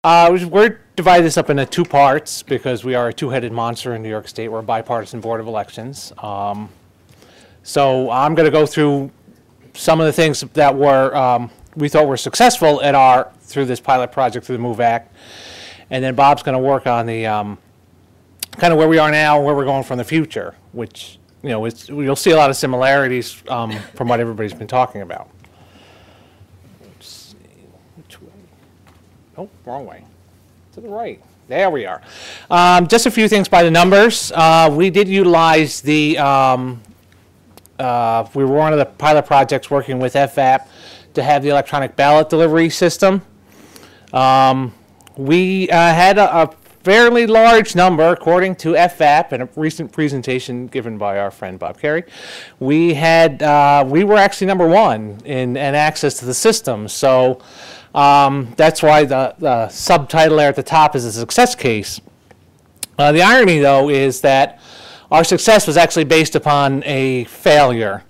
We're dividing this up into two parts because we are a two-headed monster in New York State. We're a bipartisan board of elections. So I'm going to go through some of the things that were we thought were successful at through this pilot project through the MOVE Act, and then Bob's going to work on the kind of where we are now, and where we're going from the future, which you'll see a lot of similarities from what everybody's been talking about. Oh, wrong way. To the right. There we are. Just a few things by the numbers. We did utilize the, we were one of the pilot projects working with FVAP to have the electronic ballot delivery system. We had a fairly large number, according to FVAP, in a recent presentation given by our friend Bob Carey. We were actually number one in access to the system. So that's why the subtitle there at the top is a success case. The irony, though, is that our success was actually based upon a failure.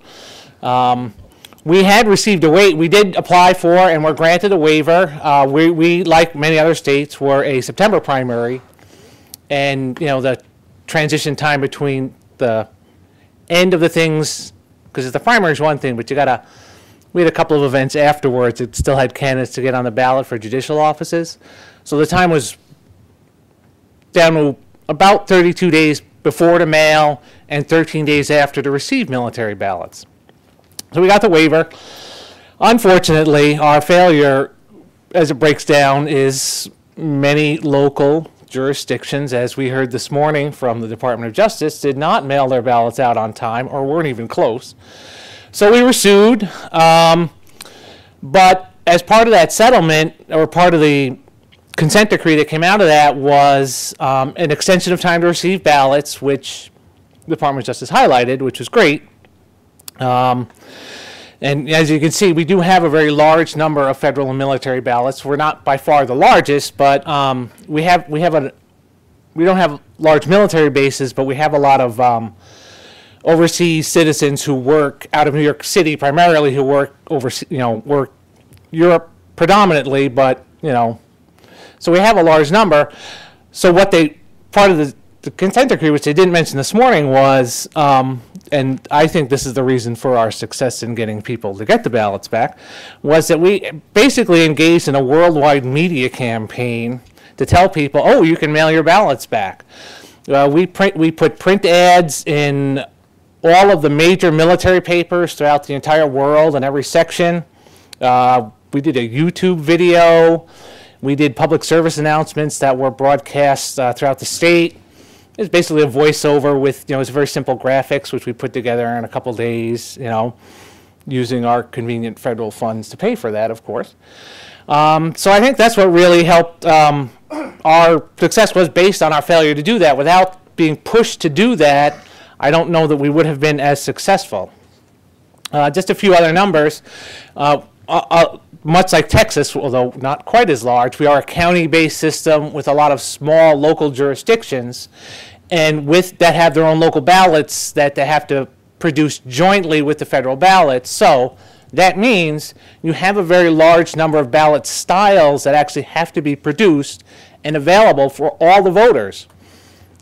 We had received we did apply for and were granted a waiver. We, like many other states, were a September primary, and the transition time between the end of the things, because the primary is one thing, but we had a couple of events afterwards that still had candidates to get on the ballot for judicial offices. So the time was down to about 32 days before to mail and 13 days after to receive military ballots. So we got the waiver. Unfortunately, our failure, as it breaks down, is many local jurisdictions, as we heard this morning from the Department of Justice, did not mail their ballots out on time or weren't even close. So we were sued, but as part of that settlement, or part of the consent decree that came out of that, was an extension of time to receive ballots, which the Department of Justice highlighted, which was great. And as you can see, we do have a very large number of federal and military ballots. We're not by far the largest, but we don't have large military bases, but we have a lot of overseas citizens who work out of New York City primarily, who work overseas, work Europe predominantly, but so we have a large number. So part of the consent decree, which they didn't mention this morning, was, and I think this is the reason for our success in getting people to get the ballots back, was that we basically engaged in a worldwide media campaign to tell people, oh, you can mail your ballots back. We put print ads in all of the major military papers throughout the entire world in every section. We did a YouTube video. We did public service announcements that were broadcast throughout the state. It's basically a voiceover with, it's very simple graphics, which we put together in a couple days, using our convenient federal funds to pay for that, of course. So I think that's what really helped. Our success was based on our failure to do that. Without being pushed to do that, I don't know that we would have been as successful. Just a few other numbers. Much like Texas, although not quite as large, we are a county-based system with a lot of small local jurisdictions, and that have their own local ballots that they have to produce jointly with the federal ballots. So that means you have a very large number of ballot styles that actually have to be produced and available for all the voters,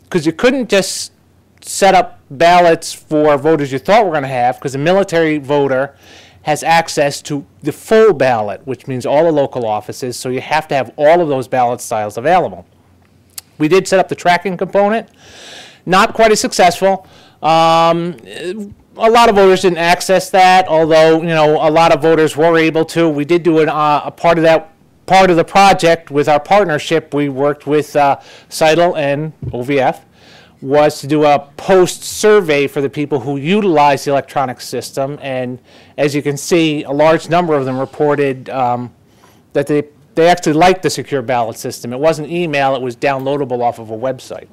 because you couldn't just set up ballots for voters you thought were going to have, because a military voter has access to the full ballot, which means all the local offices, so you have to have all of those ballot styles available. We did set up the tracking component. Not quite as successful. A lot of voters didn't access that, although a lot of voters were able to. We did do a part of the project with our partnership. We worked with CITL and OVF, was to do a post-survey for the people who utilize the electronic system, and as you can see, a large number of them reported that they actually liked the secure ballot system. It wasn't email, it was downloadable off of a website.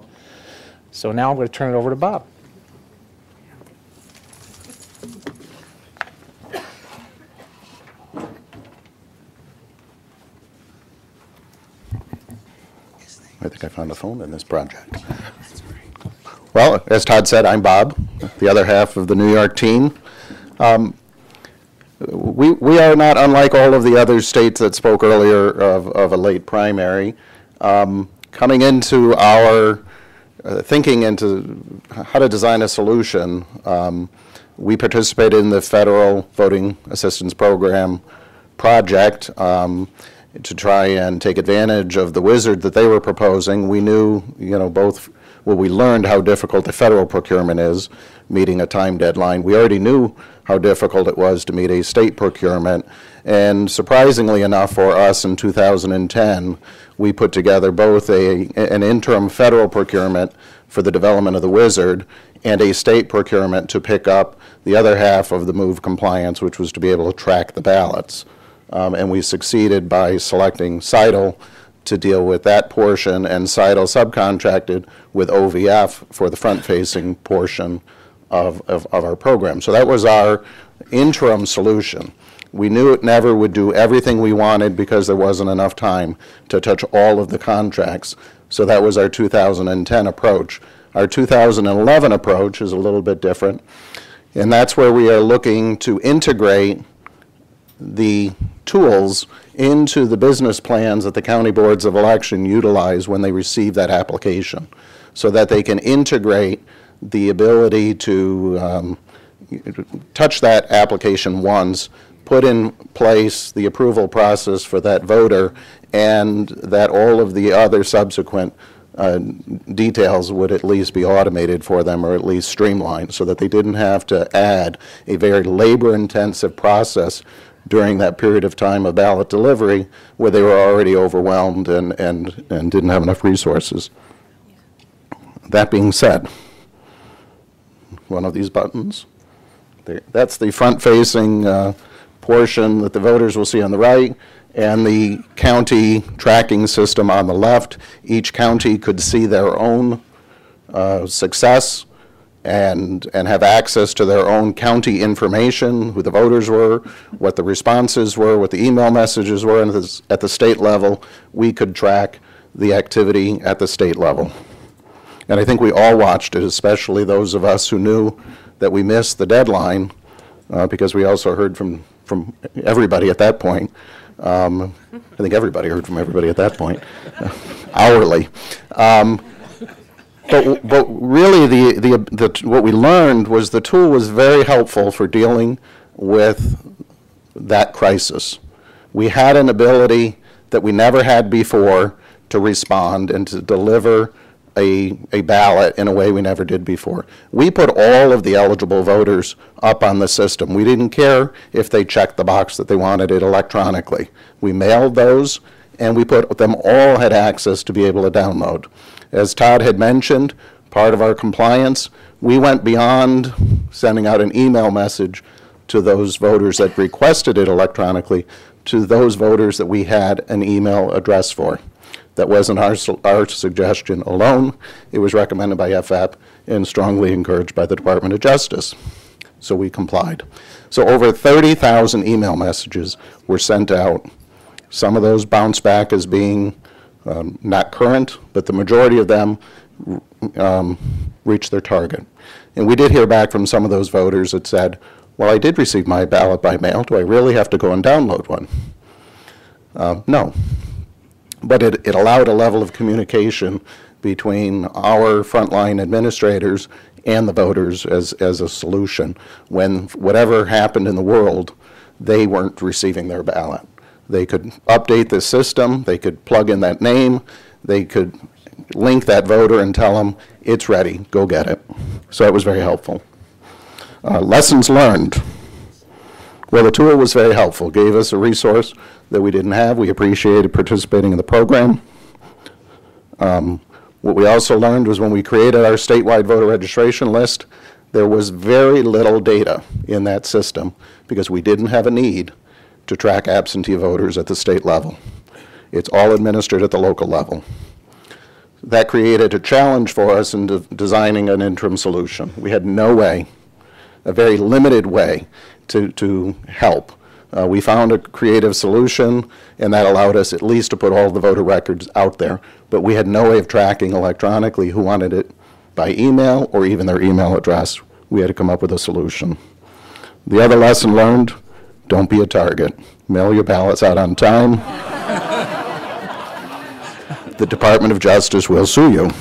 So now I'm going to turn it over to Bob. I think I found a phone in this project. Well, as Todd said, I'm Bob, the other half of the New York team. We are not unlike all of the other states that spoke earlier of a late primary. Coming into our thinking into how to design a solution, we participated in the federal voting assistance program project to try and take advantage of the wizard that they were proposing. We knew, both, well, we learned how difficult the federal procurement is, meeting a time deadline. We already knew how difficult it was to meet a state procurement. And surprisingly enough for us in 2010, we put together both an interim federal procurement for the development of the wizard and a state procurement to pick up the other half of the MOVE compliance, which was to be able to track the ballots. And we succeeded by selecting CITL to deal with that portion, and CITL subcontracted with OVF for the front-facing portion of our program. So that was our interim solution. We knew it never would do everything we wanted because there wasn't enough time to touch all of the contracts. So that was our 2010 approach. Our 2011 approach is a little bit different, and that's where we are looking to integrate the tools into the business plans that the county boards of election utilize when they receive that application, so that they can integrate the ability to touch that application once, put in place the approval process for that voter, and that all of the other subsequent details would at least be automated for them, or at least streamlined, so that they didn't have to add a very labor-intensive process during that period of time of ballot delivery where they were already overwhelmed and didn't have enough resources. That being said, one of these buttons, that's the front-facing portion that the voters will see on the right, and the county tracking system on the left. Each county could see their own success and have access to their own county information, who the voters were, what the responses were, what the email messages were, and at the state level, we could track the activity at the state level. And I think we all watched it, especially those of us who knew that we missed the deadline, because we also heard from everybody at that point. I think everybody heard from everybody at that point, hourly. But really, what we learned was the tool was very helpful for dealing with that crisis. We had an ability that we never had before to respond and to deliver a ballot in a way we never did before. We put all of the eligible voters up on the system. We didn't care if they checked the box that they wanted it electronically. We mailed those, and we put them all had access to be able to download. As Todd had mentioned, part of our compliance, we went beyond sending out an email message to those voters that requested it electronically to those voters that we had an email address for. That wasn't our suggestion alone. It was recommended by FAP and strongly encouraged by the Department of Justice. So we complied. So over 30,000 email messages were sent out. Some of those bounced back as being not current, but the majority of them reached their target. And we did hear back from some of those voters that said, well, I did receive my ballot by mail. Do I really have to go and download one? No. But it allowed a level of communication between our frontline administrators and the voters as a solution. When whatever happened in the world, they weren't receiving their ballot. They could update the system, they could plug in that name, they could link that voter and tell them, it's ready, go get it. So it was very helpful. Lessons learned. Well, the tool was very helpful, gave us a resource that we didn't have. We appreciated participating in the program. What we also learned was when we created our statewide voter registration list, there was very little data in that system because we didn't have a need to track absentee voters at the state level. It's all administered at the local level. That created a challenge for us in designing an interim solution. We had no way, a very limited way, to help. We found a creative solution, and that allowed us at least to put all the voter records out there, but we had no way of tracking electronically who wanted it by email or even their email address. We had to come up with a solution. The other lesson learned, Don't be a target. Mail your ballots out on time. The Department of Justice will sue you.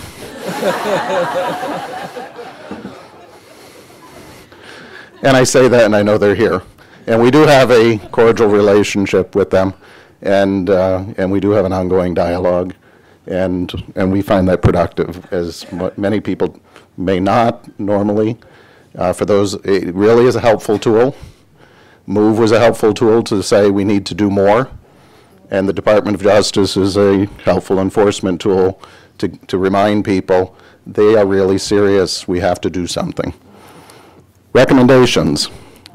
And I say that, and I know they're here. And we do have a cordial relationship with them, and we do have an ongoing dialogue, and we find that productive, as many people may not normally. For those, it really is a helpful tool. MOVE was a helpful tool to say we need to do more, and the Department of Justice is a helpful enforcement tool to remind people they are really serious, we have to do something. Recommendations.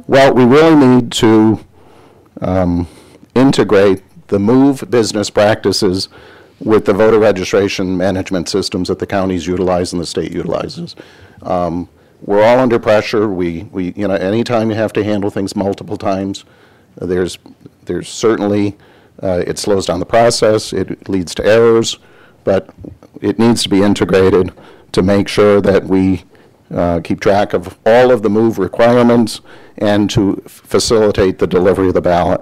Well, we really need to integrate the MOVE business practices with the voter registration management systems that the counties utilize and the state utilizes. We're all under pressure. You know, anytime you have to handle things multiple times, there's certainly, it slows down the process, it leads to errors, but it needs to be integrated to make sure that we keep track of all of the MOVE requirements and to facilitate the delivery of the ballot.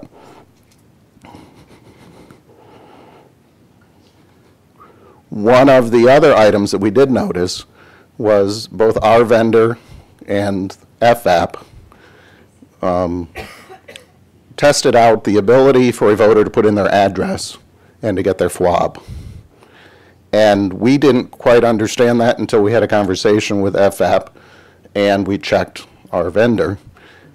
One of the other items that we did notice was both our vendor and FAP tested out the ability for a voter to put in their address and to get their FWAB. And we didn't quite understand that until we had a conversation with FAP and we checked our vendor.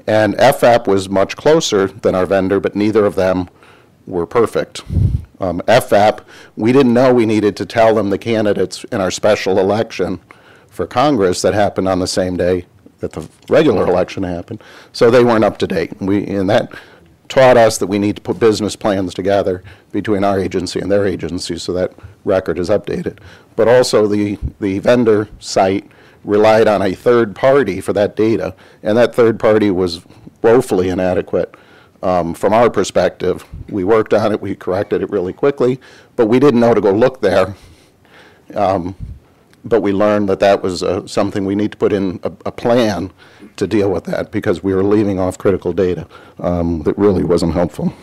And FAP was much closer than our vendor, but neither of them were perfect. FAP, we didn't know we needed to tell them the candidates in our special election for Congress that happened on the same day that the regular election happened, so they weren't up to date. And that taught us that we need to put business plans together between our agency and their agency so that record is updated. But also the vendor site relied on a third party for that data, and that third party was woefully inadequate. From our perspective, we worked on it, we corrected it really quickly, but we didn't know to go look there. But we learned that that was something we need to put in a plan to deal with that, because we were leaving off critical data that really wasn't helpful.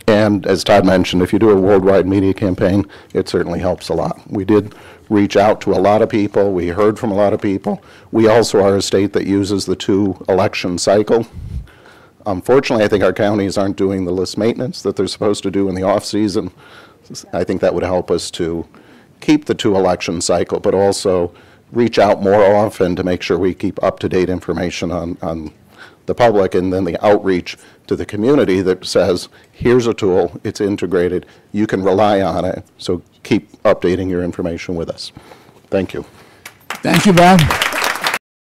And as Todd mentioned, if you do a worldwide media campaign, it certainly helps a lot. We did reach out to a lot of people. We heard from a lot of people. We also are a state that uses the 2-election cycle. Unfortunately, I think our counties aren't doing the list maintenance that they're supposed to do in the off-season. I think that would help us to keep the 2-election cycle, but also reach out more often to make sure we keep up-to-date information on the public, and then the outreach to the community that says, here's a tool, it's integrated, you can rely on it, so keep updating your information with us. Thank you. Thank you, Bob.